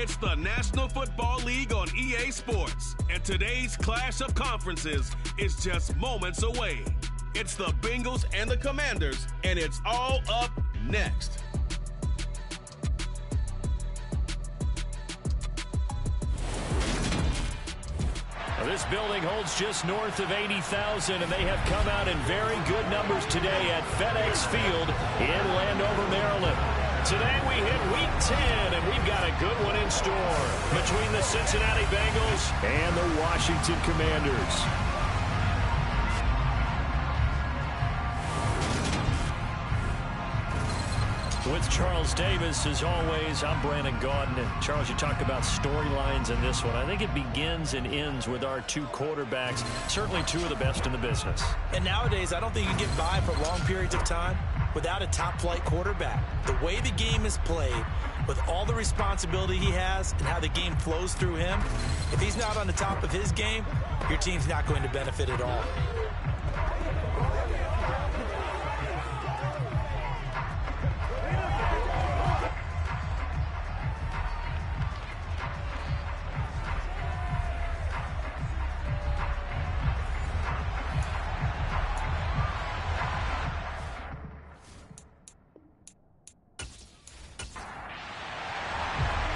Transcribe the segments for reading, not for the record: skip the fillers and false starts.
It's the National Football League on EA Sports, and today's clash of conferences is just moments away. It's the Bengals and the Commanders, and it's all up next. This building holds just north of 80,000, and they have come out in very good numbers today at FedEx Field in Landover, Maryland. Today we hit Week 10, and we've got a good one in store between the Cincinnati Bengals and the Washington Commanders. With Charles Davis, as always, I'm Brandon Gaudin. And Charles, you talk about storylines in this one. I think it begins and ends with our two quarterbacks, certainly two of the best in the business. And nowadays, I don't think you get by for long periods of time without a top-flight quarterback. The way the game is played, with all the responsibility he has and how the game flows through him, if he's not on the top of his game, your team's not going to benefit at all.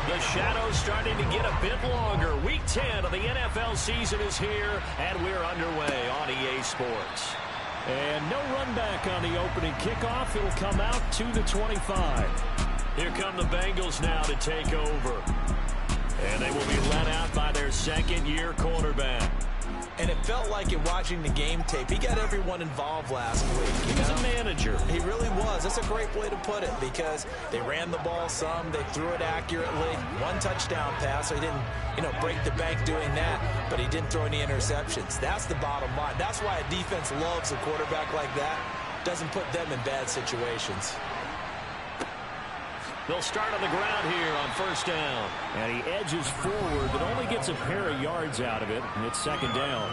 The shadow's starting to get a bit longer. Week 10 of the NFL season is here, and we're underway on EA Sports. And no run back on the opening kickoff. It'll come out to the 25. Here come the Bengals now to take over. And they will be led out by their second-year quarterback. And it felt like it watching the game tape. He got everyone involved last week. He was a manager. He really was. That's a great way to put it because they ran the ball some. They threw it accurately. One touchdown pass. So he didn't, break the bank doing that, but he didn't throw any interceptions. That's the bottom line. That's why a defense loves a quarterback like that. Doesn't put them in bad situations. They'll start on the ground here on first down. And he edges forward, but only gets a pair of yards out of it, and it's second down.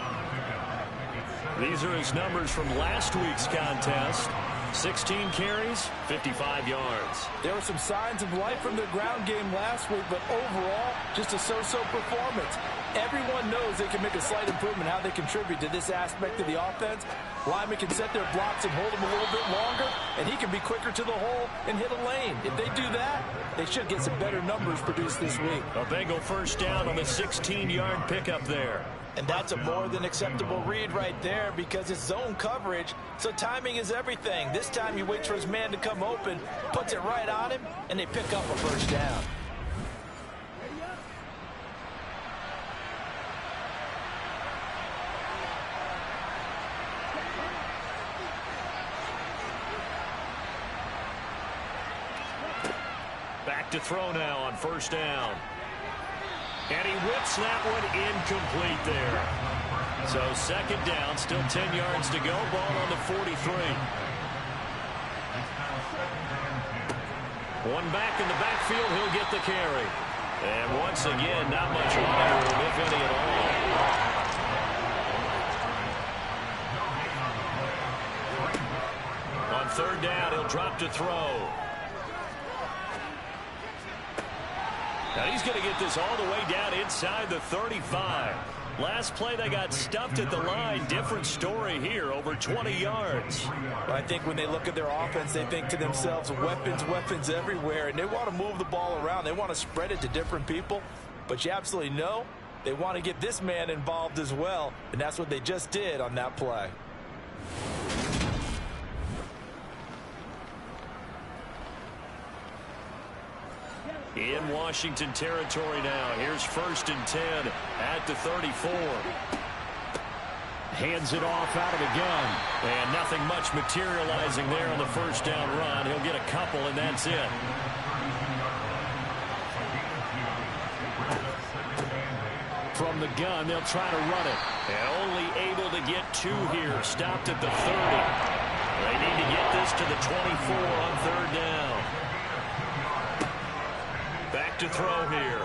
These are his numbers from last week's contest. 16 carries, 55 yards. There were some signs of life from their ground game last week, but overall, just a so-so performance. Everyone knows they can make a slight improvement how they contribute to this aspect of the offense. Linemen can set their blocks and hold them a little bit longer, and he can be quicker to the hole and hit a lane. If they do that, they should get some better numbers produced this week. A Bengal first down on the 16-yard pickup there. And that's a more than acceptable read right there because it's zone coverage, so timing is everything. This time he waits for his man to come open, puts it right on him, and they pick up a first down. Back to throw now on first down. And he whips that one incomplete there. So second down, still 10 yards to go. Ball on the 43. One back in the backfield, he'll get the carry. And once again, not much running room, if any at all. On third down, he'll drop to throw. Now he's going to get this all the way down inside the 35. Last play they got stuffed at the line. Different story here, over 20 yards. I think when they look at their offense, they think to themselves, weapons everywhere, and they want to move the ball around. They want to spread it to different people, but you absolutely know they want to get this man involved as well, and that's what they just did on that play. In Washington territory now. Here's first and 10 at the 34. Hands it off out of the gun. And nothing much materializing there on the first down run. He'll get a couple, and that's it. From the gun, they'll try to run it. And only able to get two here. Stopped at the 30. They need to get this to the 24 on third down. Back to throw here.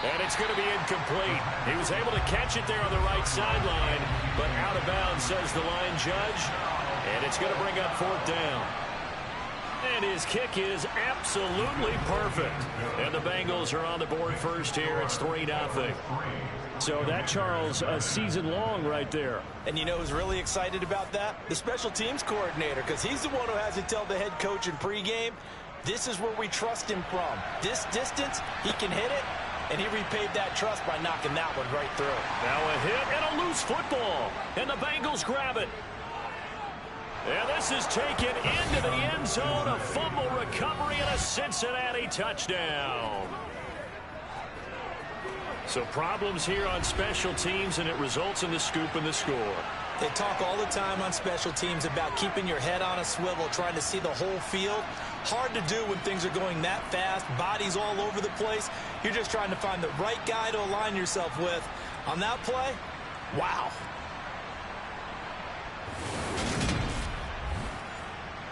And it's going to be incomplete. He was able to catch it there on the right sideline, but out of bounds, says the line judge. And it's going to bring up fourth down. And his kick is absolutely perfect. And the Bengals are on the board first here. It's 3-0. So that, Charles, a season long right there. And you know who's really excited about that? The special teams coordinator, because he's the one who has to tell the head coach in pregame, this is where we trust him from. This distance, he can hit it, and he repaid that trust by knocking that one right through. Now a hit and a loose football. And the Bengals grab it. And this is taken into the end zone. A fumble recovery and a Cincinnati touchdown. So problems here on special teams, and it results in the scoop and the score. They talk all the time on special teams about keeping your head on a swivel, trying to see the whole field. Hard to do when things are going that fast, bodies all over the place. You're just trying to find the right guy to align yourself with. On that play, wow.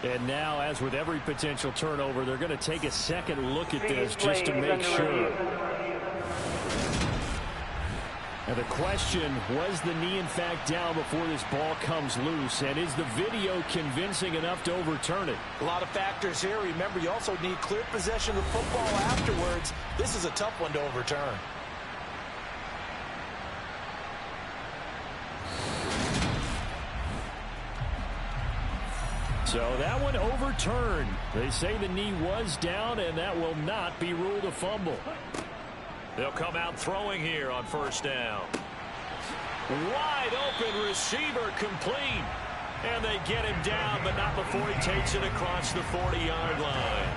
And now, as with every potential turnover, they're going to take a second look at this just to make sure. And the question, was the knee in fact down before this ball comes loose? And is the video convincing enough to overturn it? A lot of factors here. Remember, you also need clear possession of the football afterwards. This is a tough one to overturn. So that one overturned. They say the knee was down, and that will not be ruled a fumble. They'll come out throwing here on first down. Wide open receiver complete. And they get him down, but not before he takes it across the 40-yard line.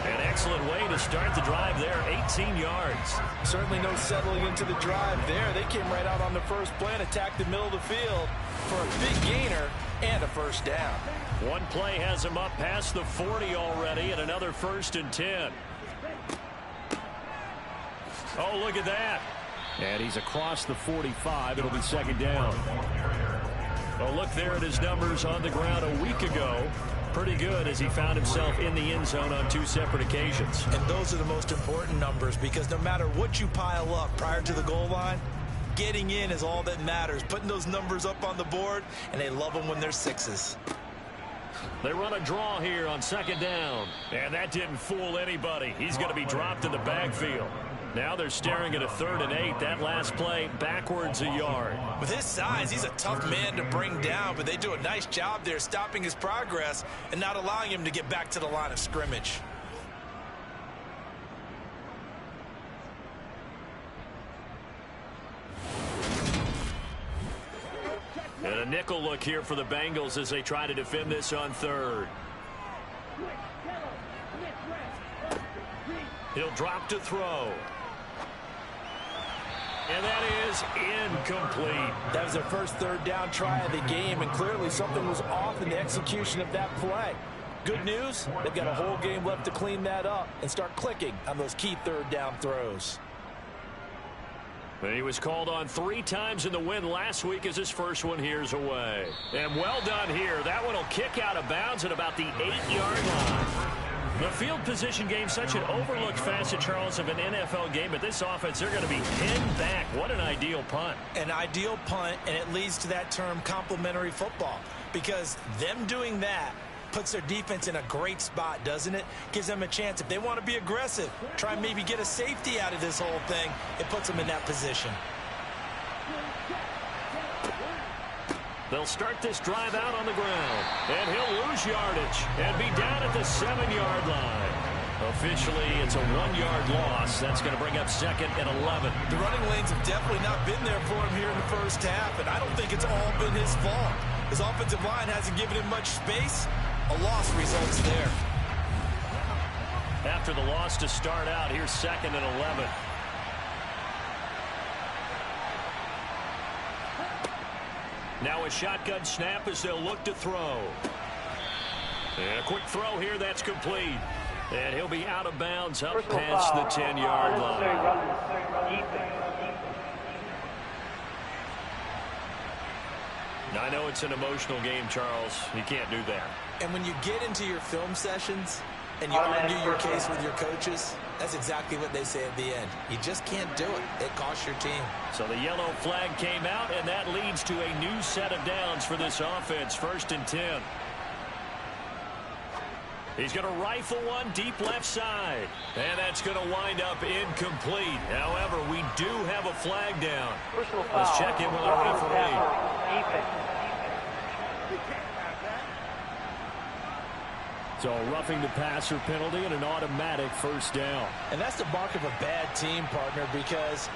An excellent way to start the drive there, 18 yards. Certainly no settling into the drive there. They came right out on the first play and attacked the middle of the field for a big gainer and a first down. One play has him up past the 40 already, and another 1st and 10. Oh, look at that. And he's across the 45. It'll be second down. Oh, look there at his numbers on the ground a week ago. Pretty good as he found himself in the end zone on 2 separate occasions. And those are the most important numbers, because no matter what you pile up prior to the goal line, getting in is all that matters. Putting those numbers up on the board, and they love them when they're 6s. They run a draw here on second down. And that didn't fool anybody. He's going to be dropped in the backfield. Now they're staring at a 3rd and 8. That last play backwards a yard. With his size, he's a tough man to bring down, but they do a nice job there stopping his progress and not allowing him to get back to the line of scrimmage. And a nickel look here for the Bengals as they try to defend this on 3rd. He'll drop to throw. And that is incomplete. That was their first 3rd down try of the game, and clearly something was off in the execution of that play. Good news, they've got a whole game left to clean that up and start clicking on those key 3rd down throws. But he was called on 3 times in the win last week as his first one here's away. And well done here. That one will kick out of bounds at about the 8-yard line. The field position game, such an overlooked facet, Charles, of an NFL game. But this offense, they're going to be pinned back. What an ideal punt. An ideal punt, and it leads to that term complementary football. Because them doing that puts their defense in a great spot, doesn't it? Gives them a chance. If they want to be aggressive, try and maybe get a safety out of this whole thing, it puts them in that position. They'll start this drive out on the ground. And he'll lose yardage and be down at the 7-yard line. Officially, it's a 1-yard loss. That's going to bring up 2nd and 11. The running lanes have definitely not been there for him here in the first half, and I don't think it's all been his fault. His offensive line hasn't given him much space. A loss results there. After the loss to start out, here's 2nd and 11. Now a shotgun snap as they'll look to throw. And a quick throw here, that's complete. And he'll be out of bounds up past the 10-yard line. Now, I know it's an emotional game, Charles. You can't do that. And when you get into your film sessions and you argue your case with your coaches, that's exactly what they say at the end. You just can't do it. It costs your team. So the yellow flag came out, and that leads to a new set of downs for this offense. 1st and 10. He's going to rifle one deep left side. And that's going to wind up incomplete. However, we do have a flag down. Let's check in with our referee. So roughing the passer penalty and an automatic first down. And that's the mark of a bad team, partner, because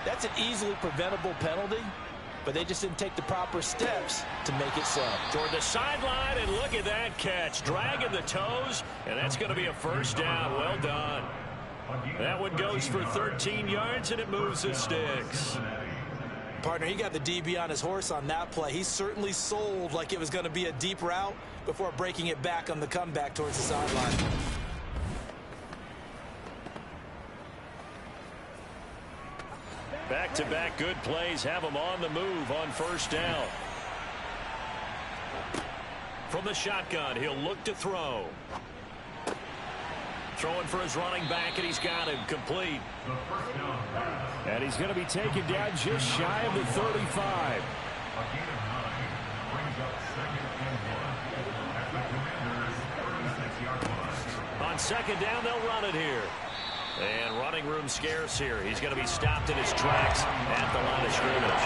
that's an easily preventable penalty, but they just didn't take the proper steps to make it so. Toward the sideline, and look at that catch. Dragging the toes, and that's going to be a first down. Well done. That one goes for 13 yards, and it moves the sticks. Partner, he got the DB on his horse on that play. He certainly sold like it was going to be a deep route before breaking it back on the comeback towards the sideline. Back-to-back good plays have him on the move on first down. From the shotgun, he'll look to throw. Throwing for his running back, and he's got him complete. And he's going to be taken down just shy of the 35. On second down, they'll run it here. And running room scarce here. He's going to be stopped in his tracks at the line of scrimmage.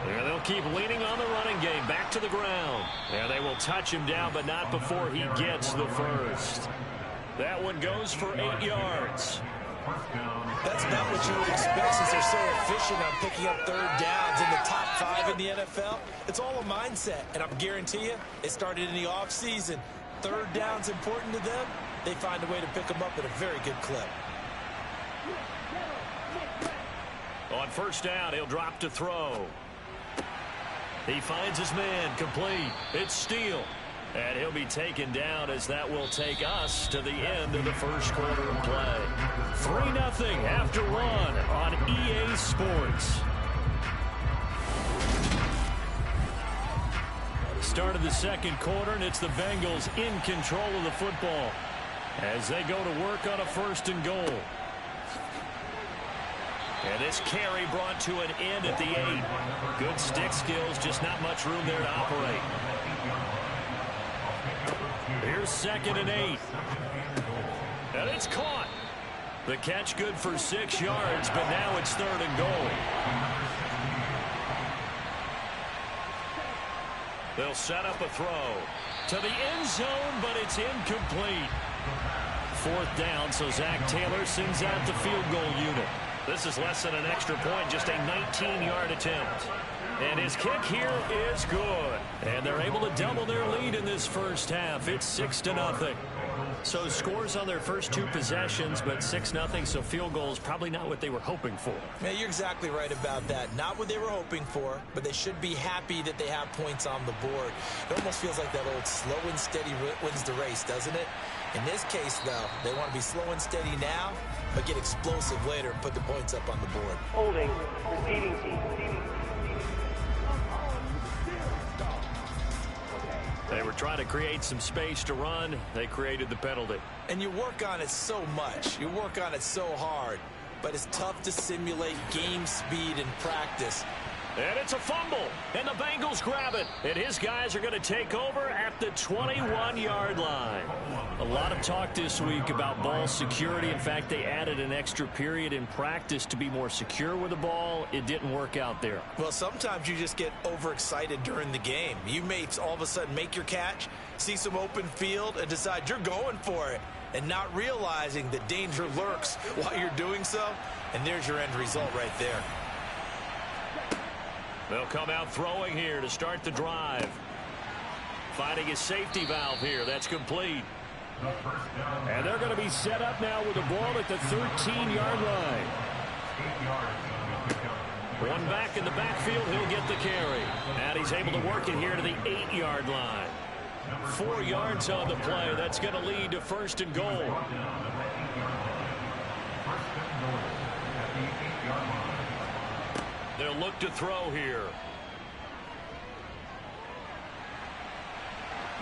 And they'll keep leaning on the running game. Back to the ground. And they will touch him down, but not before he gets the first. That one goes for 8 yards. That's not what you would expect since they're so efficient on picking up third downs in the top 5 in the NFL. It's all a mindset, and I guarantee you it started in the offseason. Third down's important to them. They find a way to pick them up at a very good clip. On first down, he'll drop to throw. He finds his man, complete. It's Steele. And he'll be taken down as that will take us to the end of the first quarter of play. 3-0 after 1 on EA Sports. Start of the second quarter, and it's the Bengals in control of the football as they go to work on a first and goal. And this carry brought to an end at the 8. Good stick skills, just not much room there to operate. Here's second and 8. And it's caught. The catch good for 6 yards, but now it's third and goal. They'll set up a throw to the end zone, but it's incomplete. Fourth down, so Zach Taylor sends out the field goal unit. This is less than an extra point, just a 19-yard attempt. And his kick here is good. And they're able to double their lead in this first half. It's 6-0. So scores on their first 2 possessions, but 6-0, so field goal is probably not what they were hoping for. Man, you're exactly right about that. Not what they were hoping for, but they should be happy that they have points on the board. It almost feels like that old slow and steady wins the race, doesn't it? In this case, though, they want to be slow and steady now, but get explosive later and put the points up on the board. Holding, receiving team. They were trying to create some space to run. They created the penalty. And you work on it so much. You work on it so hard. But it's tough to simulate game speed in practice. And it's a fumble. And the Bengals grab it. And his guys are going to take over at the 21-yard line. A lot of talk this week about ball security. In fact, they added an extra period in practice to be more secure with the ball. It didn't work out there. Well, sometimes you just get overexcited during the game. You may all of a sudden make your catch, see some open field, and decide you're going for it, and not realizing that danger lurks while you're doing so. And there's your end result right there. They'll come out throwing here to start the drive. Finding his safety valve here. That's complete. And they're going to be set up now with the ball at the 13-yard line. One back in the backfield. He'll get the carry. And he's able to work it here to the 8-yard line. 4 yards on the play. That's going to lead to first and goal. They'll look to throw here.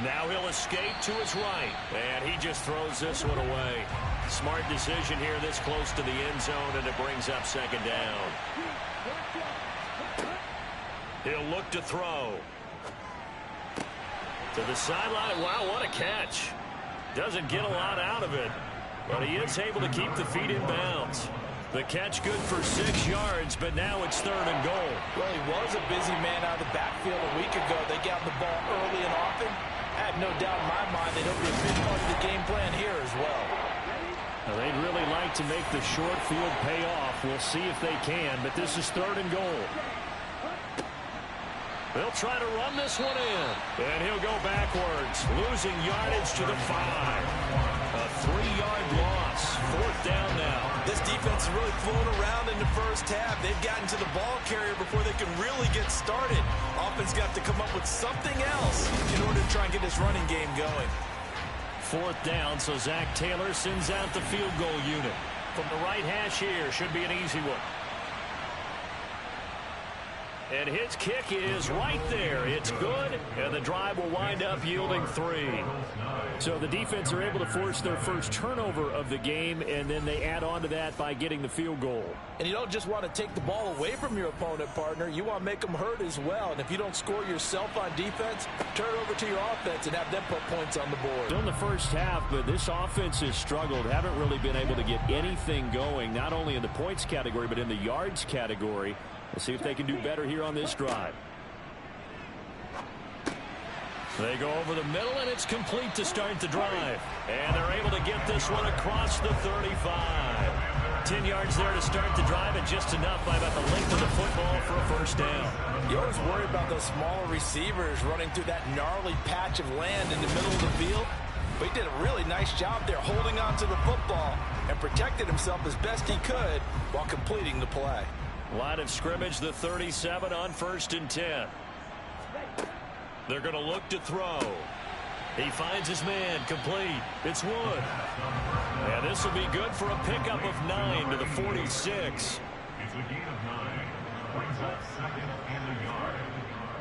Now he'll escape to his right. And he just throws this one away. Smart decision here this close to the end zone, and it brings up second down. He'll look to throw. To the sideline. Wow, what a catch. Doesn't get a lot out of it, but he is able to keep the feet in bounds. The catch good for 6 yards, but now it's 3rd and goal. Well, he was a busy man out of the backfield a week ago. They got the ball early and often. I have no doubt in my mind that he'll be a big part of the game plan here as well. Now, they'd really like to make the short field pay off. We'll see if they can, but this is 3rd and goal. They'll try to run this one in, and he'll go backwards, losing yardage to the 5. A 3-yard loss, 4th down now. This defense is really flown around in the first half. They've gotten to the ball carrier before they can really get started. Offense got to come up with something else in order to try and get this running game going. 4th down, so Zach Taylor sends out the field goal unit. From the right hash here, should be an easy one. And his kick is right there. It's good, and the drive will wind up yielding 3. So the defense are able to force their first turnover of the game, and then they add on to that by getting the field goal. And you don't just want to take the ball away from your opponent, partner. You want to make them hurt as well. And if you don't score yourself on defense, turn it over to your offense and have them put points on the board. Still in the first half, but this offense has struggled. Haven't really been able to get anything going, not only in the points category, but in the yards category. We'll see if they can do better here on this drive. They go over the middle, and it's complete to start the drive. And they're able to get this one across the 35. 10 yards there to start the drive, and just enough by about the length of the football for a first down. You always worry about those smaller receivers running through that gnarly patch of land in the middle of the field. But he did a really nice job there holding on to the football and protected himself as best he could while completing the play. Line of scrimmage, the 37 on 1st and 10. They're going to look to throw. He finds his man, complete. It's Wood. And this will be good for a pickup of 9 to the 46. It's a gain of 9. Brings up 2nd and a yard.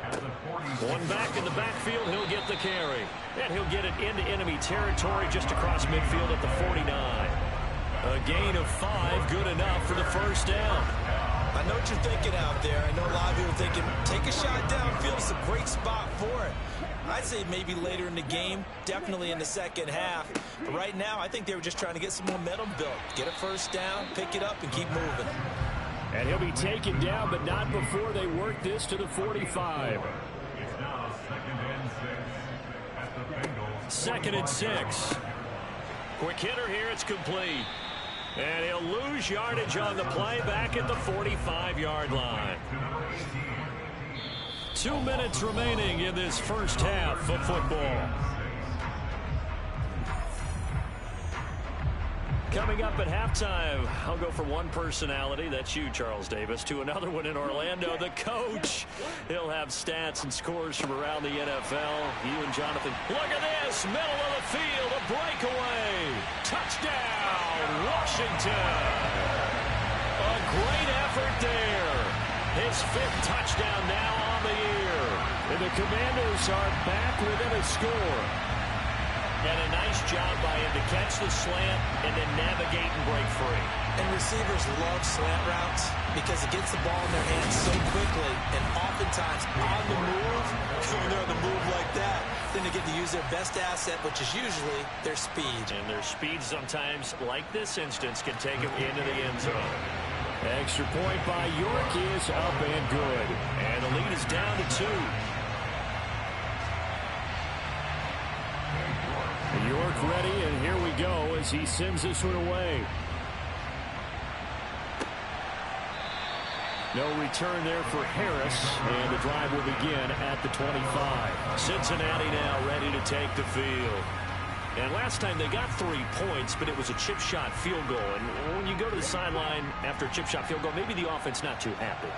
At the 46. One back in the backfield, he'll get the carry. And he'll get it into enemy territory just across midfield at the 49. A gain of 5, good enough for the first down. I know what you're thinking out there. I know a lot of people are thinking, take a shot downfield. It's a great spot for it. I'd say maybe later in the game, definitely in the second half. But right now, I think they were just trying to get some momentum built. Get a first down, pick it up, and keep moving. And he'll be taken down, but not before they work this to the 45. It's now 2nd and 6 at the Bengals. 2nd and 6. Quick hitter here, it's complete. And he'll lose yardage on the play back at the 45-yard line. 2 minutes remaining in this first half of football. Coming up at halftime, I'll go from one personality, that's you, Charles Davis, to another one in Orlando, the coach. He'll have stats and scores from around the NFL. You and Jonathan, look at this, middle of the field, a breakaway. Touchdown, Washington. A great effort there. His 5th touchdown now on the year. And the Commanders are back within a score. And a nice job by him to catch the slant and then navigate and break free. And receivers love slant routes because it gets the ball in their hands so quickly and oftentimes on the move. When they're on the move like that, then they get to use their best asset, which is usually their speed. And their speed sometimes, like this instance, can take them into the end zone. Extra point by York is up and good. And the lead is down to 2. York ready, and here we go as he sends this one away. No return there for Harris, and the drive will begin at the 25. Cincinnati now ready to take the field. And last time they got 3 points, but it was a chip shot field goal. And when you go to the sideline after a chip shot field goal, maybe the offense not too happy.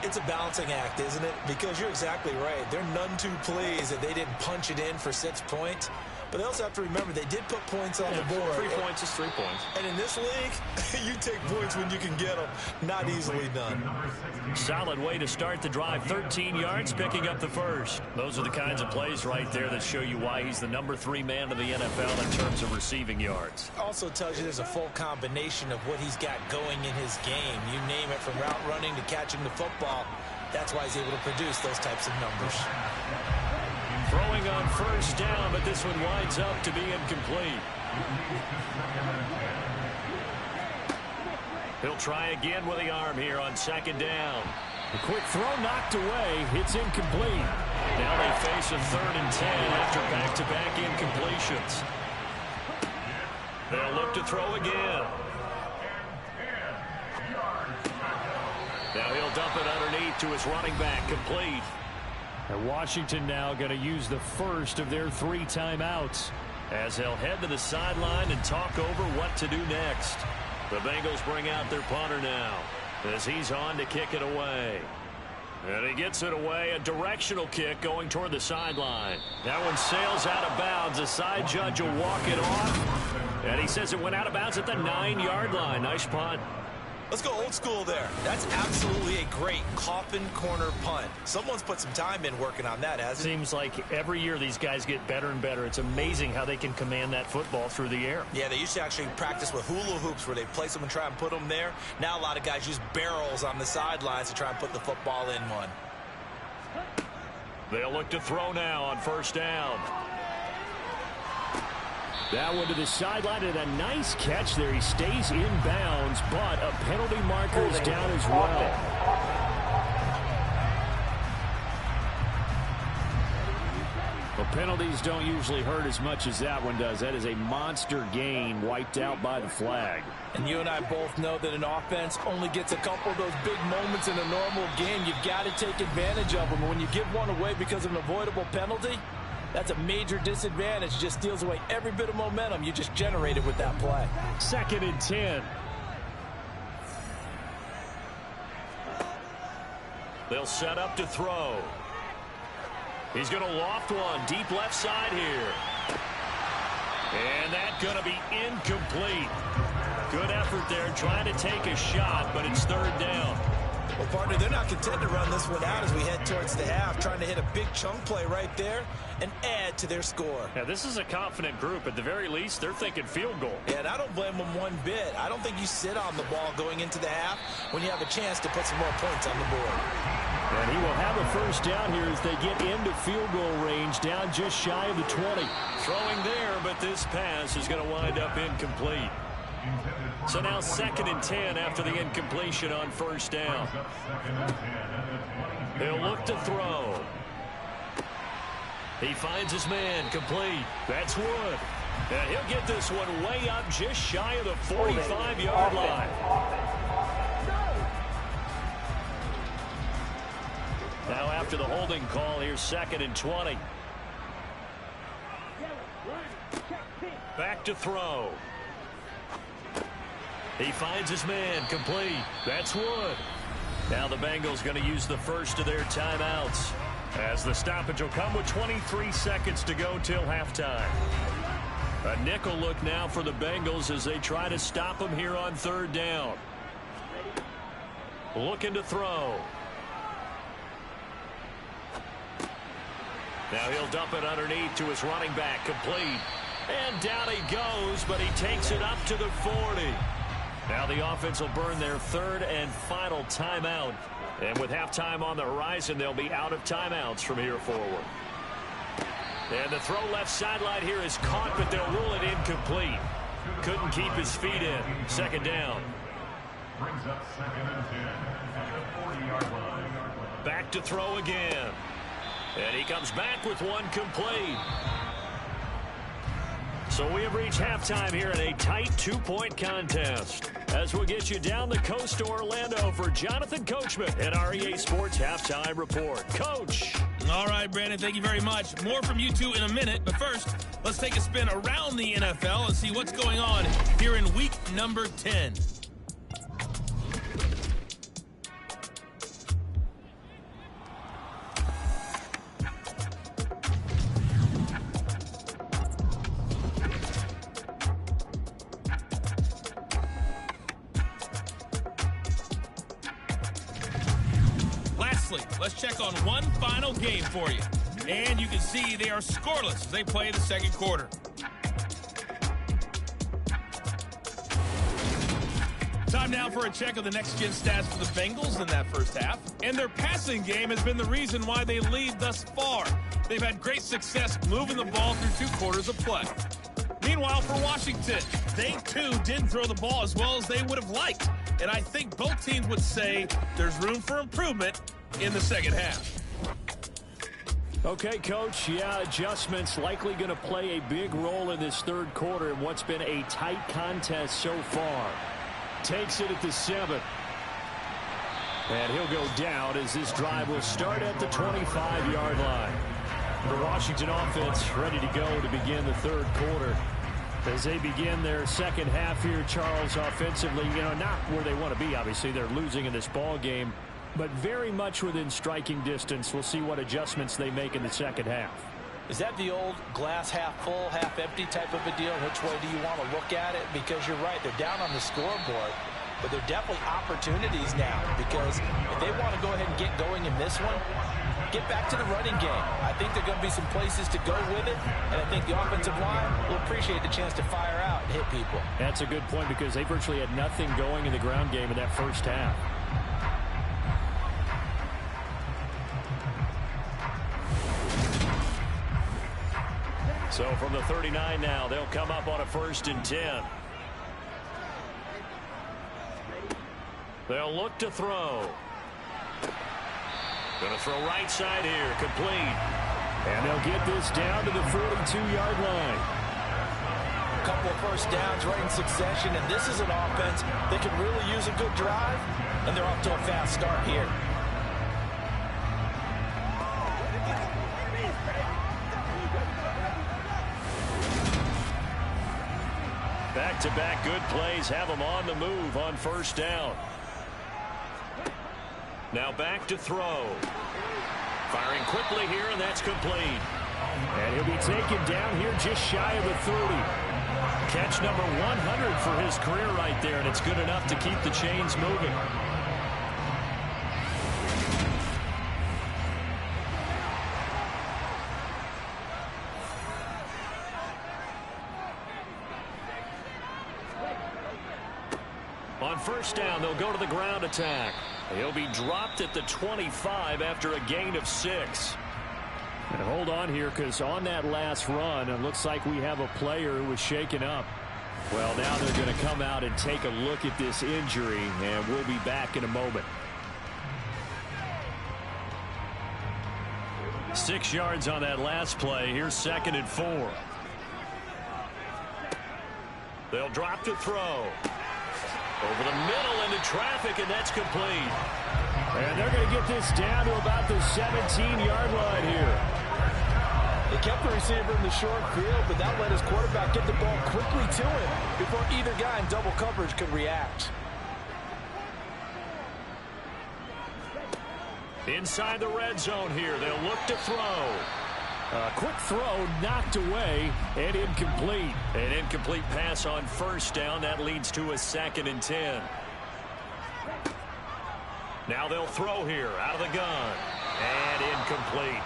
It's a balancing act, isn't it? Because you're exactly right. They're none too pleased that they didn't punch it in for 6 points. But they also have to remember they did put points on the board. 3 points is 3 points. And in this league, you take points when you can get them. Not easily done. Solid way to start the drive. 13 yards, picking up the first. Those are the kinds of plays right there that show you why he's the number 3 man of the NFL in terms of receiving yards. Also tells you there's a full combination of what he's got going in his game. You name it, from route running to catching the football. That's why he's able to produce those types of numbers. Throwing on first down, but this one winds up to be incomplete. He'll try again with the arm here on second down. A quick throw knocked away. It's incomplete. Now they face a 3rd and 10 after back-to-back incompletions. They'll look to throw again. Now he'll dump it underneath to his running back, complete. And Washington now going to use the first of their 3 timeouts as they'll head to the sideline and talk over what to do next. The Bengals bring out their punter now as he's on to kick it away. And he gets it away, a directional kick going toward the sideline. That one sails out of bounds. The side judge will walk it off. And he says it went out of bounds at the 9-yard line. Nice punt. Let's go old school there. That's absolutely a great coffin corner punt. Someone's put some time in working on that, hasn't it? Seems like every year these guys get better and better. It's amazing how they can command that football through the air. Yeah, they used to actually practice with hula hoops where they place them and try and put them there. Now a lot of guys use barrels on the sidelines to try and put the football in one. They'll look to throw now on first down. That one to the sideline, and a nice catch there. He stays in bounds, but a penalty marker is down as well. Well, penalties don't usually hurt as much as that one does. That is a monster gain wiped out by the flag. And you and I both know that an offense only gets a couple of those big moments in a normal game. You've got to take advantage of them. And when you give one away because of an avoidable penalty, that's a major disadvantage. Just steals away every bit of momentum you just generated with that play. 2nd and 10. They'll set up to throw. He's going to loft one deep left side here. And that's going to be incomplete. Good effort there trying to take a shot, but it's 3rd down. Well, partner, they're not content to run this one out as we head towards the half, trying to hit a big chunk play right there and add to their score. Yeah, this is a confident group. At the very least, they're thinking field goal. Yeah, and I don't blame them one bit. I don't think you sit on the ball going into the half when you have a chance to put some more points on the board. And he will have a first down here as they get into field goal range, down just shy of the 20. Throwing there, but this pass is going to wind up incomplete. So now 2nd and 10 after the incompletion on first down. They'll look to throw. He finds his man, complete. That's Wood. And he'll get this one way up just shy of the 45-yard line. Now after the holding call, here's 2nd and 20. Back to throw. He finds his man, complete. That's Wood. Now the Bengals going to use the first of their timeouts as the stoppage will come with 23 seconds to go till halftime. A nickel look now for the Bengals as they try to stop him here on 3rd down. Looking to throw. Now he'll dump it underneath to his running back, complete. And down he goes, but he takes it up to the 40. Now the offense will burn their 3rd and final timeout. And with halftime on the horizon, they'll be out of timeouts from here forward. And the throw left sideline here is caught, but they'll rule it incomplete. Couldn't keep his feet in. 2nd down. Brings up 2nd and 10 at the 40-yard line. Back to throw again. And he comes back with one complete. So we have reached halftime here in a tight 2-point contest. As we'll get you down the coast to Orlando for Jonathan Coachman at our EA Sports Halftime Report. Coach. All right, Brandon, thank you very much. More from you two in a minute. But first, let's take a spin around the NFL and see what's going on here in week number 10. Let's check on one final game for you. And you can see they are scoreless as they play the 2nd quarter. Time now for a check of the next-gen stats for the Bengals in that first half. And their passing game has been the reason why they lead thus far. They've had great success moving the ball through 2 quarters of play. Meanwhile, for Washington, they too didn't throw the ball as well as they would have liked. And I think both teams would say there's room for improvement in the second half. Okay, Coach, adjustments likely going to play a big role in this third quarter in what's been a tight contest so far. Takes it at the 7. And he'll go down as this drive will start at the 25-yard line. The Washington offense ready to go to begin the third quarter. As they begin their second half here, Charles, offensively, not where they want to be. Obviously, they're losing in this ball game, but very much within striking distance. We'll see what adjustments they make in the second half. Is that the old glass half full, half empty type of a deal? Which way do you want to look at it? Because you're right, they're down on the scoreboard, but they're definitely opportunities now, because if they want to go ahead and get going in this one, get back to the running game. I think there are going to be some places to go with it, and I think the offensive line will appreciate the chance to fire out and hit people. That's a good point, because they virtually had nothing going in the ground game in that first half. So from the 39 now, they'll come up on a 1st and 10. They'll look to throw. Going to throw right side here, complete. And they'll get this down to the 42-yard line. A couple of first downs right in succession, and this is an offense that can really use a good drive, and they're off to a fast start here. Back-to-back good plays have them on the move on first down. Now back to throw. Firing quickly here, and that's complete. And he'll be taken down here just shy of the 30. Catch number 100 for his career right there, and it's good enough to keep the chains moving. On first down, they'll go to the ground attack. He'll be dropped at the 25 after a gain of 6. And hold on here, because on that last run, it looks like we have a player who was shaken up. Well, now they're going to come out and take a look at this injury, and we'll be back in a moment. 6 yards on that last play. Here's 2nd and 4. They'll drop to throw. Over the middle into traffic, and that's complete. And they're going to get this down to about the 17-yard line here. They kept the receiver in the short field, but that let his quarterback get the ball quickly to him before either guy in double coverage could react. Inside the red zone here, they'll look to throw. A quick throw knocked away and incomplete. An incomplete pass on first down. That leads to a 2nd and 10. Now they'll throw here out of the gun. And incomplete.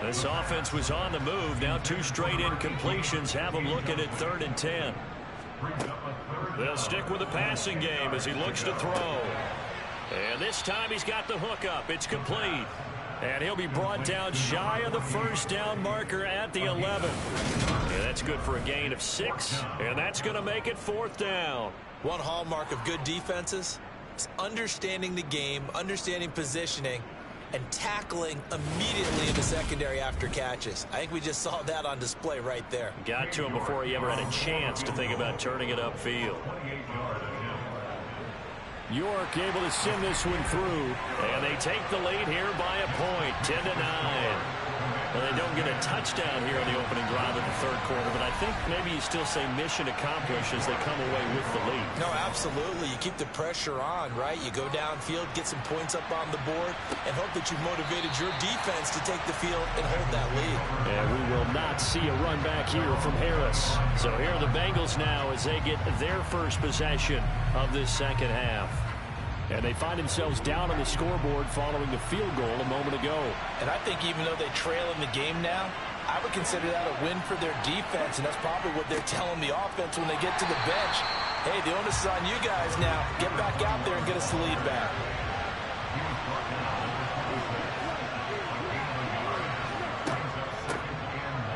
This offense was on the move. Now 2 straight incompletions have them looking at 3rd and 10. They'll stick with the passing game as he looks to throw. And this time he's got the hook up. It's complete. And he'll be brought down shy of the first down marker at the 11. And that's good for a gain of 6. And that's going to make it 4th down. One hallmark of good defenses is understanding the game, understanding positioning, and tackling immediately in the secondary after catches. I think we just saw that on display right there. Got to him before he ever had a chance to think about turning it upfield. York able to send this one through. And they take the lead here by a point, 10-9. Well, they don't get a touchdown here on the opening drive of the third quarter, but I think maybe you still say mission accomplished as they come away with the lead. No, absolutely. You keep the pressure on, right? You go downfield, get some points up on the board, and hope that you've motivated your defense to take the field and hold that lead. And we will not see a run back here from Harris. So here are the Bengals now as they get their first possession of this second half. And they find themselves down on the scoreboard following the field goal a moment ago. And I think even though they trail in the game now, I would consider that a win for their defense, and that's probably what they're telling the offense when they get to the bench. Hey, the onus is on you guys now. Get back out there and get us the lead back.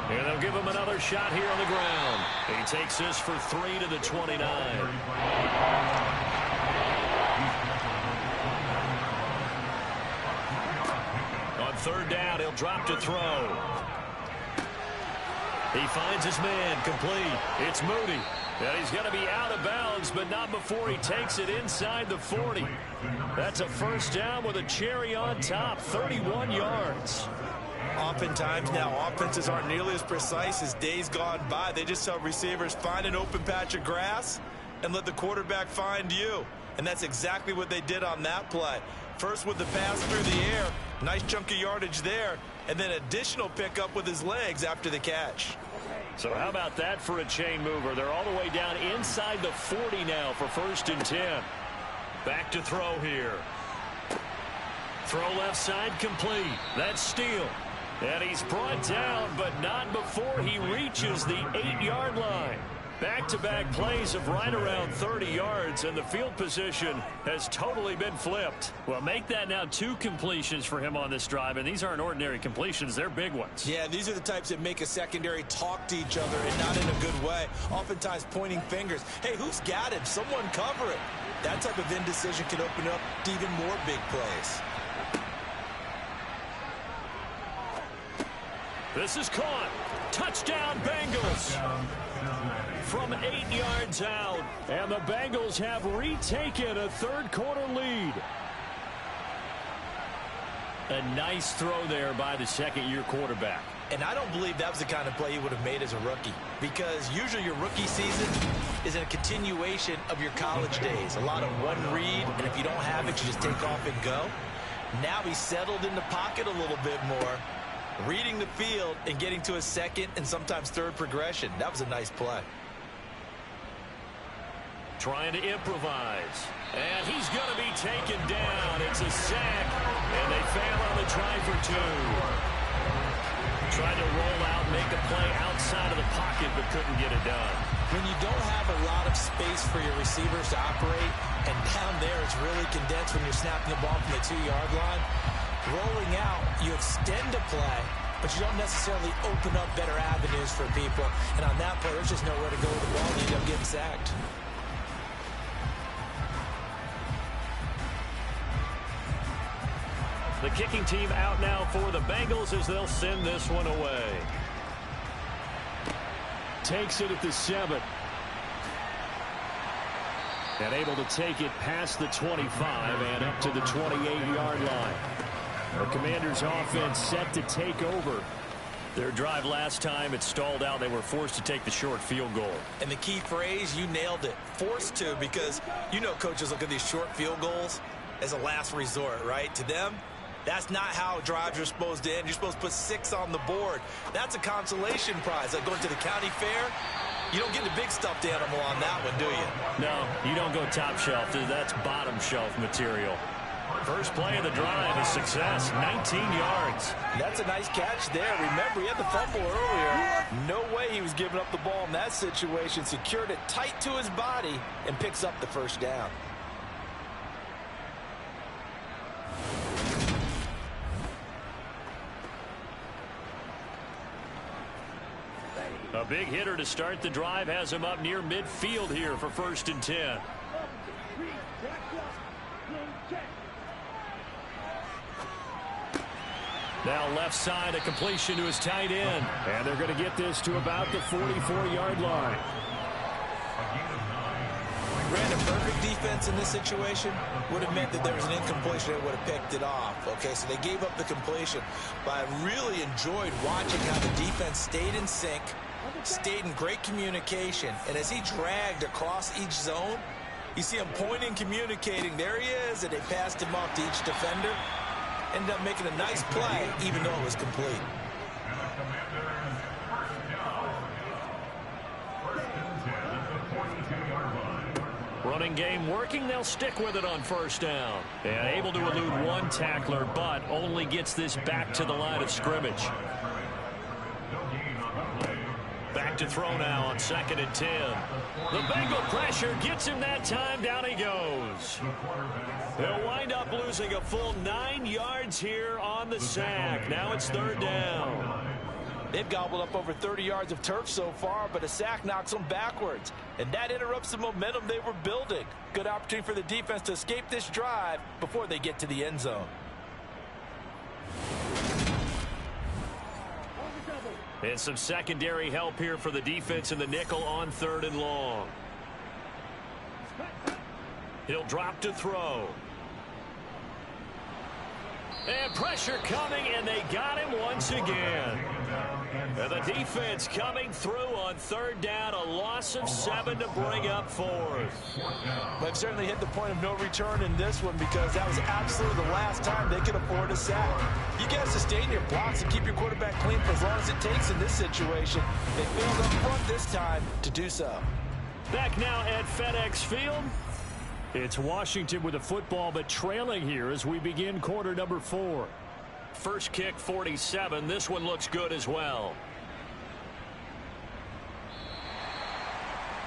And they'll give him another shot here on the ground. He takes this for 3 to the 29. On third down, he'll drop to throw. He finds his man, complete. It's Moody. And he's going to be out of bounds, but not before he takes it inside the 40. That's a first down with a cherry on top, 31 yards. Oftentimes now, offenses aren't nearly as precise as days gone by. They just tell receivers, find an open patch of grass and let the quarterback find you. And that's exactly what they did on that play. First with the pass through the air, nice chunk of yardage there, and then additional pickup with his legs after the catch. So how about that for a chain mover? They're all the way down inside the 40 now for 1st and 10. Back to throw here. Throw left side complete. That's Steele. And he's brought down, but not before he reaches the 8-yard line. Back-to-back plays of right around 30 yards, and the field position has totally been flipped. Well, make that now 2 completions for him on this drive, and these aren't ordinary completions. They're big ones. Yeah, these are the types that make a secondary talk to each other, and not in a good way. Oftentimes pointing fingers. Hey, who's got it? Someone cover it. That type of indecision can open up to even more big plays. This is caught. Touchdown, Bengals. From 8 yards out. And the Bengals have retaken a third-quarter lead. A nice throw there by the second-year quarterback. And I don't believe that was the kind of play he would have made as a rookie. Because usually your rookie season is a continuation of your college days. A lot of one read, and if you don't have it, you just take off and go. Now he's settled in the pocket a little bit more, reading the field and getting to a second and sometimes third progression. That was a nice play. Trying to improvise. And he's going to be taken down. It's a sack. And they fail on the try for 2. Tried to roll out, make a play outside of the pocket, but couldn't get it done. When you don't have a lot of space for your receivers to operate, and down there it's really condensed when you're snapping the ball from the 2-yard line, rolling out, you extend a play, but you don't necessarily open up better avenues for people. And on that play, there's just nowhere to go with the ball, and you end up getting sacked. The kicking team out now for the Bengals as they'll send this one away. Takes it at the 7. And able to take it past the 25 and up to the 28-yard line. The Commanders' offense set to take over. Their drive last time, it stalled out. They were forced to take the short field goal. And the key phrase, you nailed it. Forced to, because you know coaches look at these short field goals as a last resort, right? To them, that's not how drives are supposed to end. You're supposed to put 6 on the board. That's a consolation prize. Like going to the county fair, you don't get the big stuffed animal on that one, do you? No, you don't go top shelf. That's bottom shelf material. First play of the drive, a success, 19 yards. That's a nice catch there. Remember, he had the fumble earlier. No way he was giving up the ball in that situation. Secured it tight to his body and picks up the first down. A big hitter to start the drive has him up near midfield here for 1st and 10. Now left side, a completion to his tight end. And they're going to get this to about the 44-yard line. Ran a perfect defense in this situation would have meant that there was an incompletion that would have picked it off. Okay, so they gave up the completion. But I really enjoyed watching how the defense stayed in sync, stayed in great communication. And as he dragged across each zone, you see him pointing, communicating. There he is, and they passed him off to each defender. Ended up making a nice play, even though it was complete. Running game working. They'll stick with it on 1st down. And able to elude one tackler, but only gets this back to the line of scrimmage. Back to throw now on 2nd and 10. The Bengal pressure gets him that time. Down he goes. They'll wind up losing a full 9 yards here on the sack. Now it's 3rd down. They've gobbled up over 30 yards of turf so far, but a sack knocks them backwards. And that interrupts the momentum they were building. Good opportunity for the defense to escape this drive before they get to the end zone. And some secondary help here for the defense in the nickel on 3rd and long. He'll drop to throw. And pressure coming, and they got him once again. And the defense coming through on 3rd down, a loss of 7 to bring up 4th. They've certainly hit the point of no return in this one because that was absolutely the last time they could afford a sack. You got to sustain your blocks and keep your quarterback clean for as long as it takes in this situation. They failed up front this time to do so. Back now at FedEx Field. It's Washington with the football, but trailing here as we begin quarter number 4. First kick, 47. This one looks good as well.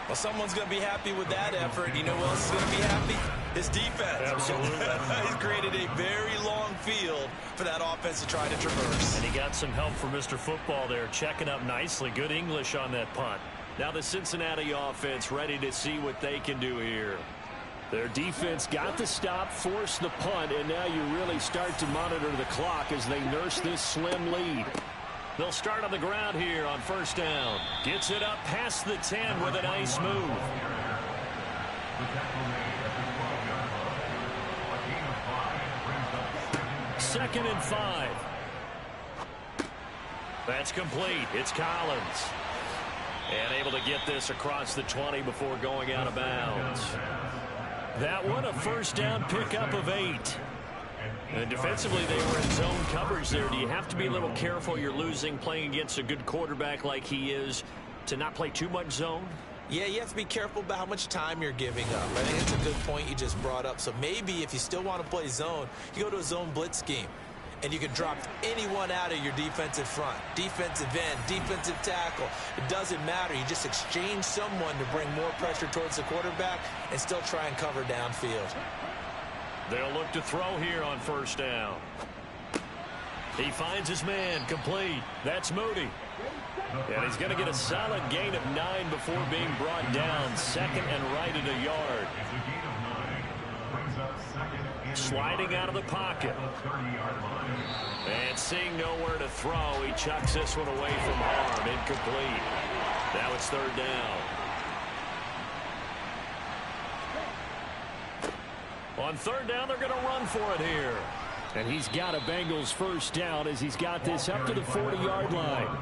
Well, someone's going to be happy with that effort. You know who else is going to be happy? His defense. Absolutely. He's created a very long field for that offense to try to traverse. And he got some help from Mr. Football there, checking up nicely. Good English on that punt. Now the Cincinnati offense ready to see what they can do here. Their defense got the stop, forced the punt, and now you really start to monitor the clock as they nurse this slim lead. They'll start on the ground here on 1st down. Gets it up past the 10 with a nice move. 2nd and 5. That's complete. It's Collins. And able to get this across the 20 before going out of bounds. That one, a 1st down pickup of 8. And defensively, they were in zone coverage there. Do you have to be a little careful? You're losing playing against a good quarterback like he is to not play too much zone? Yeah, you have to be careful about how much time you're giving up. I think it's a good point you just brought up. So maybe if you still want to play zone, you go to a zone blitz scheme. And you can drop anyone out of your defensive front. Defensive end, defensive tackle. It doesn't matter. You just exchange someone to bring more pressure towards the quarterback and still try and cover downfield. They'll look to throw here on 1st down. He finds his man, complete. That's Moody. And he's going to get a solid gain of 9 before being brought down. 2nd and right at a yard. Sliding out of the pocket. And seeing nowhere to throw, he chucks this one away from harm. Incomplete. Now it's 3rd down. On 3rd down, they're going to run for it here. And he's got a Bengals 1st down as he's got this up to the 40-yard line.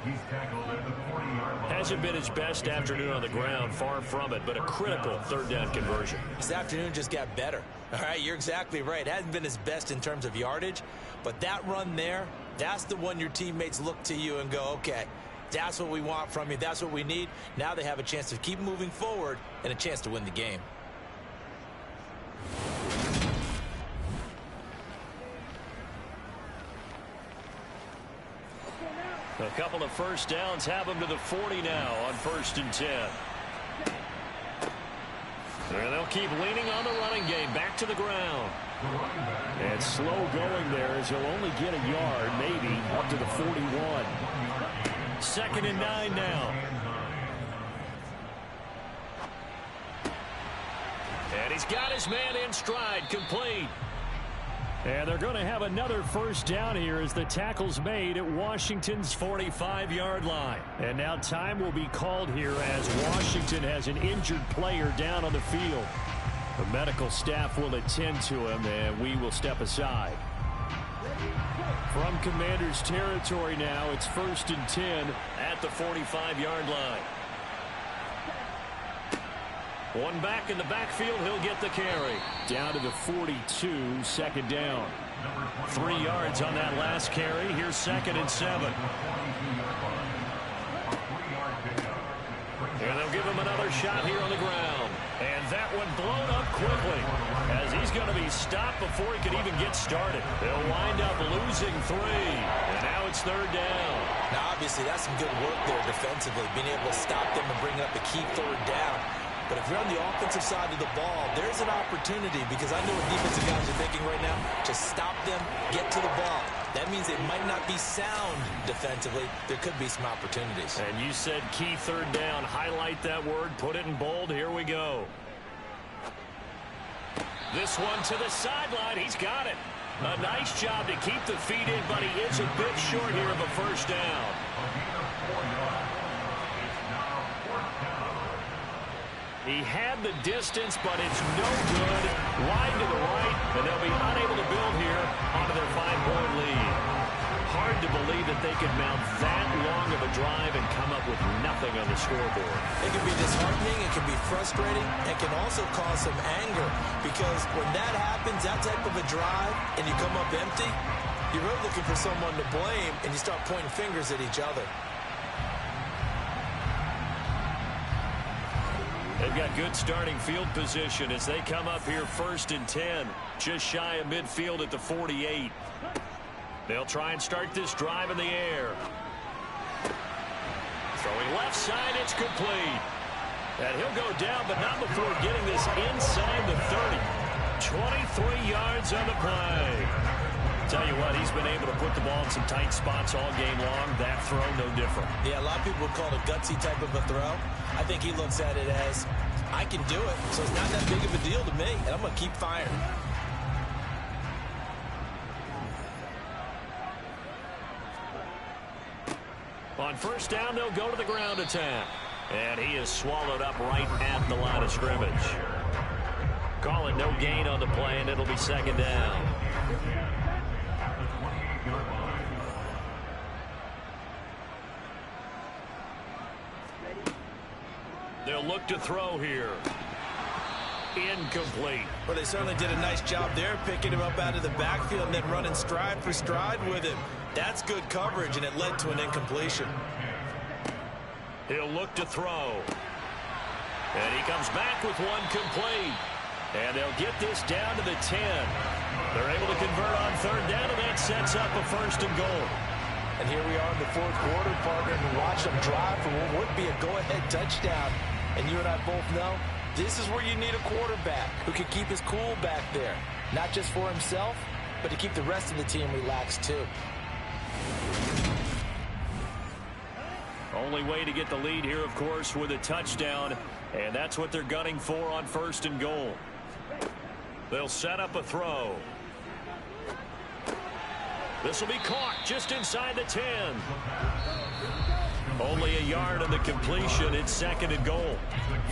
He's tackled at the 40-yard line. Hasn't been his best afternoon on the ground, far from it, but a critical 3rd down conversion. This afternoon just got better. All right, you're exactly right. It hasn't been his best in terms of yardage, but that run there, that's the one your teammates look to you and go, okay, that's what we want from you. That's what we need. Now they have a chance to keep moving forward and a chance to win the game. A couple of 1st downs have him to the 40 now on 1st and 10. And they'll keep leaning on the running game. Back to the ground. And slow going there as he'll only get a yard, maybe, up to the 41. 2nd and 9 now. And he's got his man in stride, complete. And they're going to have another 1st down here as the tackle's made at Washington's 45-yard line. And now time will be called here as Washington has an injured player down on the field. The medical staff will attend to him, and we will step aside. From Commanders territory now, it's 1st and 10 at the 45-yard line. One back in the backfield, he'll get the carry. Down to the 42, 2nd down. 3 yards on that last carry. Here's 2nd and 7. And they'll give him another shot here on the ground. And That one blown up quickly as he's going to be stopped before he could even get started. They'll wind up losing 3, and now it's 3rd down. Now, obviously, that's some good work there defensively, being able to stop them and bring up a key 3rd down. But if you're on the offensive side of the ball, there's an opportunity, because I know what defensive guys are thinking right now. Just stop them, get to the ball. That means they might not be sound defensively. There could be some opportunities. And you said key 3rd down. Highlight that word. Put it in bold. Here we go. This one to the sideline. He's got it. A nice job to keep the feet in, but he is a bit short here of a 1st down. He had the distance, but it's no good. Wide to the right, and they'll be unable to build here onto their 5-point lead. Hard to believe that they could mount that long of a drive and come up with nothing on the scoreboard. It can be disheartening, it can be frustrating, and can also cause some anger, because when that happens, that type of a drive, and you come up empty, you're really looking for someone to blame, and you start pointing fingers at each other. They've got good starting field position as they come up here 1st and 10, just shy of midfield at the 48. They'll try and start this drive in the air. Throwing left side, it's complete. And he'll go down, but not before getting this inside the 30. 23 yards on the play. Tell you what, he's been able to put the ball in some tight spots all game long. That throw, no different. Yeah, a lot of people would call it a gutsy type of a throw. I think he looks at it as, I can do it, so it's not that big of a deal to me, and I'm going to keep firing. On 1st down, they'll go to the ground attack. And he is swallowed up right at the line of scrimmage. Call it no gain on the play, and it'll be 2nd down. They'll look to throw here. Incomplete. Well, they certainly did a nice job there, picking him up out of the backfield and then running stride for stride with him. That's good coverage, and it led to an incompletion. He'll look to throw. And he comes back with one complete. And they'll get this down to the 10. They're able to convert on 3rd down, and that sets up a 1st and goal. And here we are in the 4th quarter, partner, and watch them drive for what would be a go-ahead touchdown. And you and I both know this is where you need a quarterback who can keep his cool back there. Not just for himself, but to keep the rest of the team relaxed too. Only way to get the lead here, of course, with a touchdown. And that's what they're gunning for on 1st and goal. They'll set up a throw. This will be caught just inside the 10. Only a yard on the completion. It's 2nd and goal.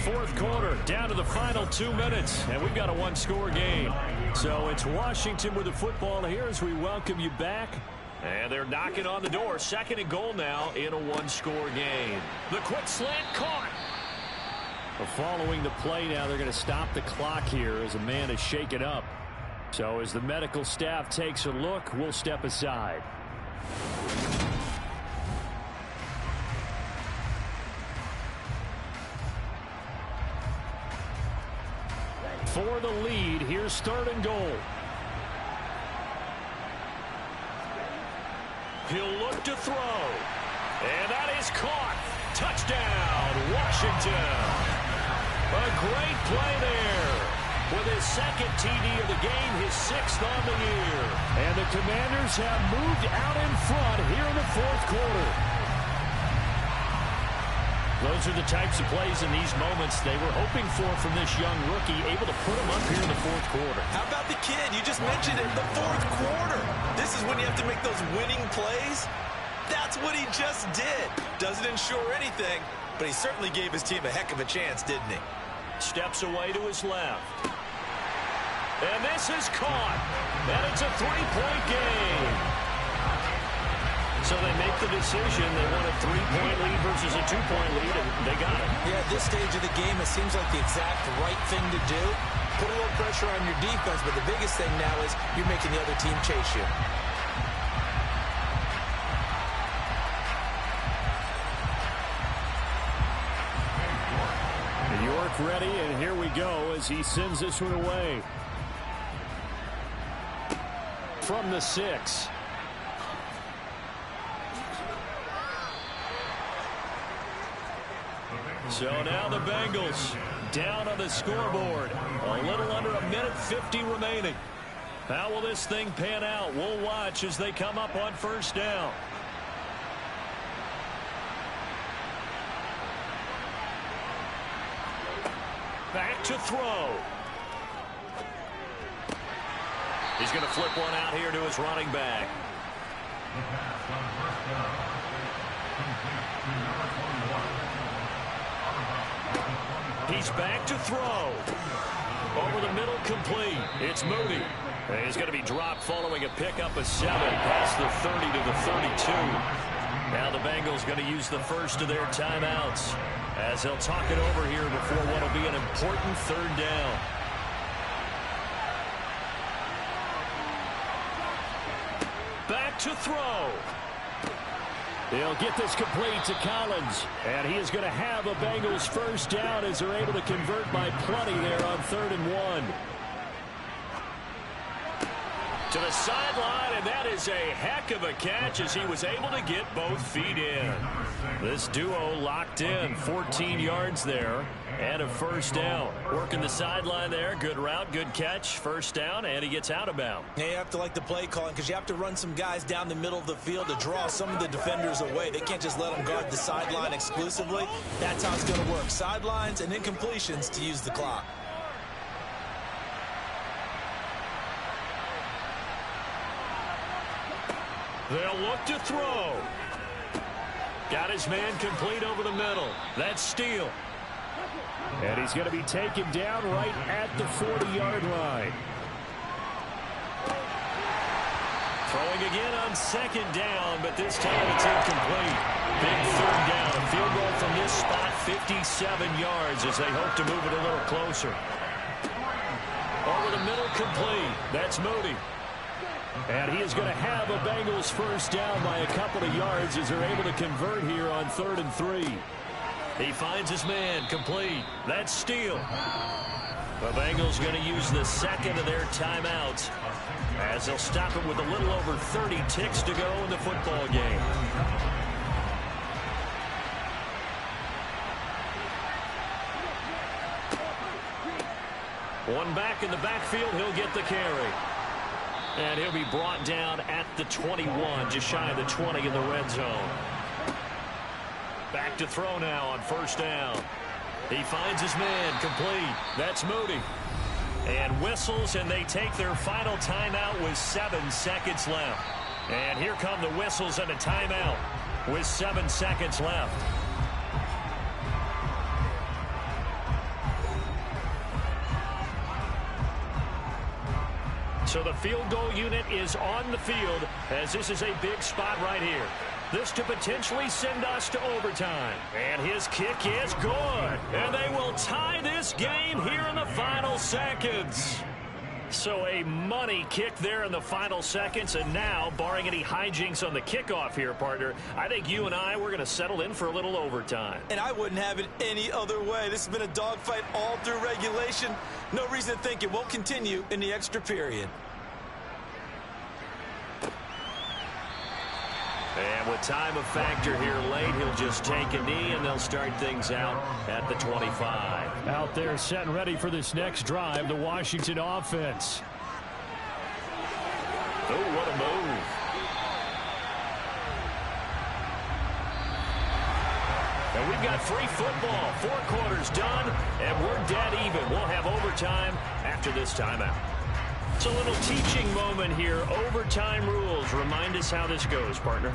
4th quarter, down to the final 2 minutes, and we've got a 1-score game. So it's Washington with the football here as we welcome you back. And they're knocking on the door. 2nd and goal now in a 1-score game. The quick slant caught. Following the play now, they're going to stop the clock here as a man is shaken up. So as the medical staff takes a look, we'll step aside. For the lead, here's 3rd and goal. He'll look to throw. And that is caught. Touchdown, Washington. A great play there. With his 2nd TD of the game, his 6th on the year. And the Commanders have moved out in front here in the 4th quarter. Those are the types of plays in these moments they were hoping for from this young rookie, able to put him up here in the 4th quarter. How about the kid? You just mentioned it, the 4th quarter. This is when you have to make those winning plays. That's what he just did. Doesn't ensure anything, but he certainly gave his team a heck of a chance, didn't he? Steps away to his left. And this is caught. And it's a 3-point game. So they make the decision. They want a 3-point lead versus a 2-point lead, and they got it. Yeah, at this stage of the game, it seems like the exact right thing to do. Put a little pressure on your defense, but the biggest thing now is you're making the other team chase you. ready, and here we go as he sends this one away. From the 6. So now the Bengals down on the scoreboard. A little under a minute 50 remaining. How will this thing pan out? We'll watch as they come up on first down. Back to throw. He's going to flip one out here to his running back. The pass on first down. Complete to number 21. He's back to throw. Over the middle, complete. It's Moody. And he's going to be dropped following a pickup of 7 past the 30 to the 32. Now the Bengals going to use the first of their timeouts as they'll talk it over here before what will be an important third down. Back to throw. They'll get this complete to Collins, and he is going to have a Bengals first down as they're able to convert by plenty there on 3rd and 1. To the sideline, and that is a heck of a catch as he was able to get both feet in. This duo locked in, 14 yards there, and a first down. Working the sideline there, good route, good catch, first down, and he gets out of bounds. Yeah, you have to like the play calling because you have to run some guys down the middle of the field to draw some of the defenders away. They can't just let them guard the sideline exclusively. That's how it's going to work. Sidelines and incompletions to use the clock. They'll look to throw. Got his man complete over the middle. That's Steele. And he's going to be taken down right at the 40-yard line. Throwing again on 2nd down, but this time it's incomplete. Big 3rd down. A field goal from this spot, 57 yards as they hope to move it a little closer. Over the middle, complete. That's Moody. And he is going to have a Bengals first down by a couple of yards as they're able to convert here on 3rd and 3. He finds his man complete. That's Steele. The Bengals going to use the second of their timeouts as they'll stop it with a little over 30 ticks to go in the football game. One back in the backfield, he'll get the carry. And he'll be brought down at the 21, just shy of the 20 in the red zone. Back to throw now on first down. He finds his man complete. That's Moody. And whistles, and they take their final timeout with 7 seconds left. And here come the whistles and a timeout with 7 seconds left. So the field goal unit is on the field as this is a big spot right here. This to potentially send us to overtime. And his kick is good. And they will tie this game here in the final seconds. So a money kick there in the final seconds. And now, barring any hijinks on the kickoff here, partner, I think you and I, we're going to settle in for a little overtime. And I wouldn't have it any other way. This has been a dogfight all through regulation. No reason to think it won't continue in the extra period. And with time of factor here late, he'll just take a knee, and they'll start things out at the 25. Out there set and ready for this next drive, the Washington offense. Oh, what a move. And we've got free football. 4 quarters done, and we're dead even. We'll have overtime after this timeout. It's a little teaching moment here. Overtime rules. Remind us how this goes, partner.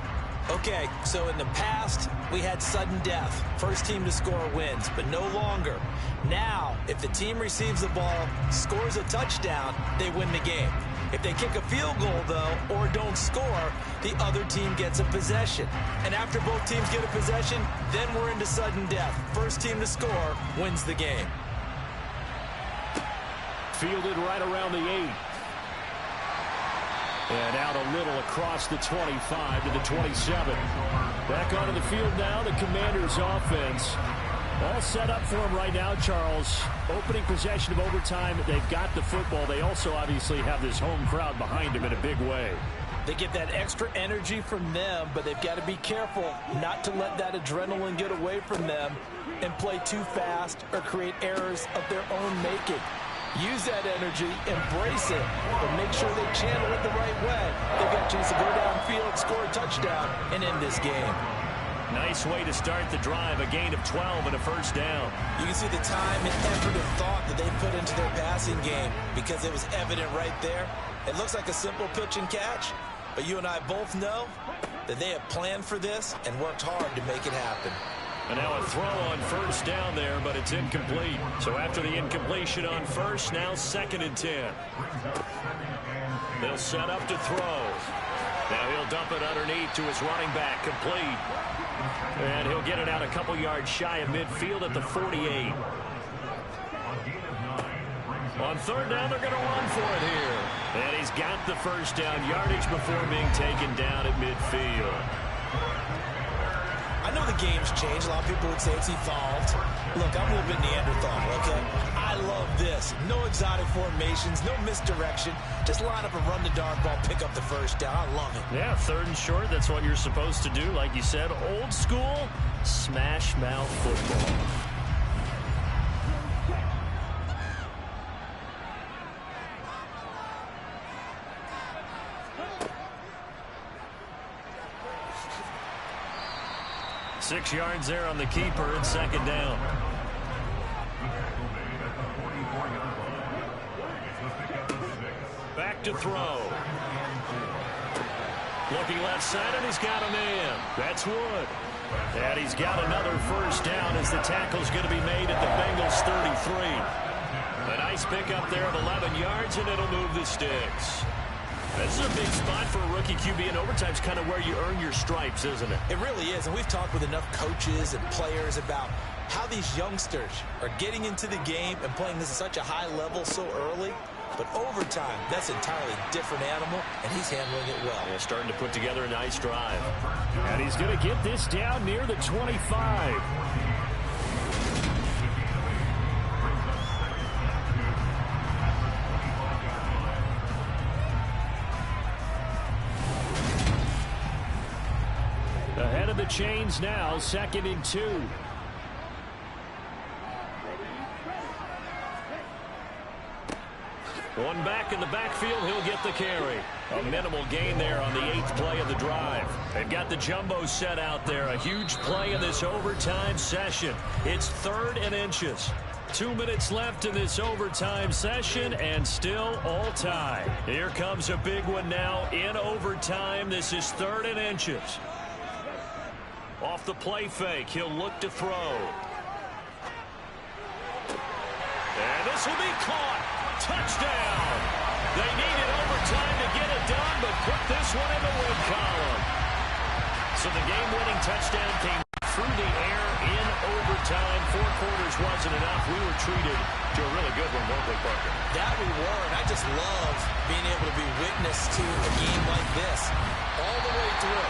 Okay, so in the past, we had sudden death. First team to score wins, but no longer. Now, if the team receives the ball, scores a touchdown, they win the game. If they kick a field goal, though, or don't score, the other team gets a possession. And after both teams get a possession, then we're into sudden death. First team to score wins the game. Fielded right around the 8. And out a little across the 25 to the 27. Back onto the field now, the Commanders' offense. All set up for him right now, Charles. Opening possession of overtime. They've got the football. They also obviously have this home crowd behind them in a big way. They get that extra energy from them, but they've got to be careful not to let that adrenaline get away from them and play too fast or create errors of their own making. Use that energy, embrace it, but make sure they channel it the right way. They've got a chance to go downfield, score a touchdown, and end this game. Nice way to start the drive, a gain of 12 and a first down. You can see the time and effort and thought that they put into their passing game because it was evident right there. It looks like a simple pitch and catch, but you and I both know that they have planned for this and worked hard to make it happen. And now a throw on first down there, but it's incomplete. So after the incompletion on first, now 2nd and 10. They'll set up to throw. Now he'll dump it underneath to his running back, complete. And he'll get it out a couple yards shy of midfield at the 48. On 3rd down, they're going to run for it here. And he's got the first down yardage before being taken down at midfield. I know the game's changed. A lot of people would say it's evolved. Look, I'm a little bit Neanderthal, okay? I love this. No exotic formations, no misdirection. Just line up and run the darn ball, pick up the first down. I love it. Yeah, 3rd and short, that's what you're supposed to do. Like you said, old school, smash mouth football. Six yards there on the keeper and 2nd down. Back to throw. Looking left side, and he's got a man. That's Wood. And he's got another first down as the tackle's going to be made at the Bengals 33. A nice pickup there of 11 yards, and it'll move the sticks. This is a big spot for a rookie QB, and overtime's kind of where you earn your stripes, isn't it? It really is, and we've talked with enough coaches and players about how these youngsters are getting into the game and playing this at such a high level so early. But overtime, that's an entirely different animal, and he's handling it well. Yeah, starting to put together a nice drive. And he's going to get this down near the 25. Ahead of the chains now, 2nd and 2. One back in the backfield, he'll get the carry. A minimal gain there on the 8th play of the drive. They've got the jumbo set out there. A huge play in this overtime session. It's 3rd and inches. 2 minutes left in this overtime session, and still all tied. Here comes a big one now in overtime. This is 3rd and inches. Off the play fake, he'll look to throw. And this will be caught. Touchdown. They needed overtime to get it done, but put this one in the win column. So the game-winning touchdown came through the air in overtime. 4 quarters wasn't enough. We were treated to a really good one, weren't we, Parker? That we were, and I just love being able to be witness to a game like this. All the way through.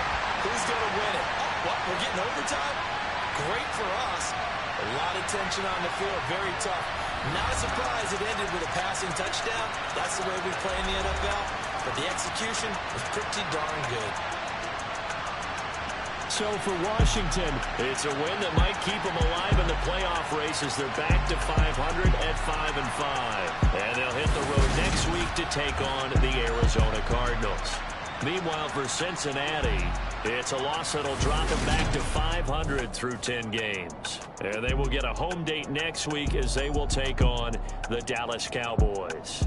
Who's going to win it? Oh, what? We're getting overtime? Great for us. A lot of tension on the field. Very tough. Not a surprise it ended with a passing touchdown. That's the way we play in the NFL. But the execution was pretty darn good. So for Washington, it's a win that might keep them alive in the playoff race as they're back to 500 at 5-5. And they'll hit the road next week to take on the Arizona Cardinals. Meanwhile, for Cincinnati, it's a loss that'll drop them back to 500 through 10 games. And they will get a home date next week as they will take on the Dallas Cowboys.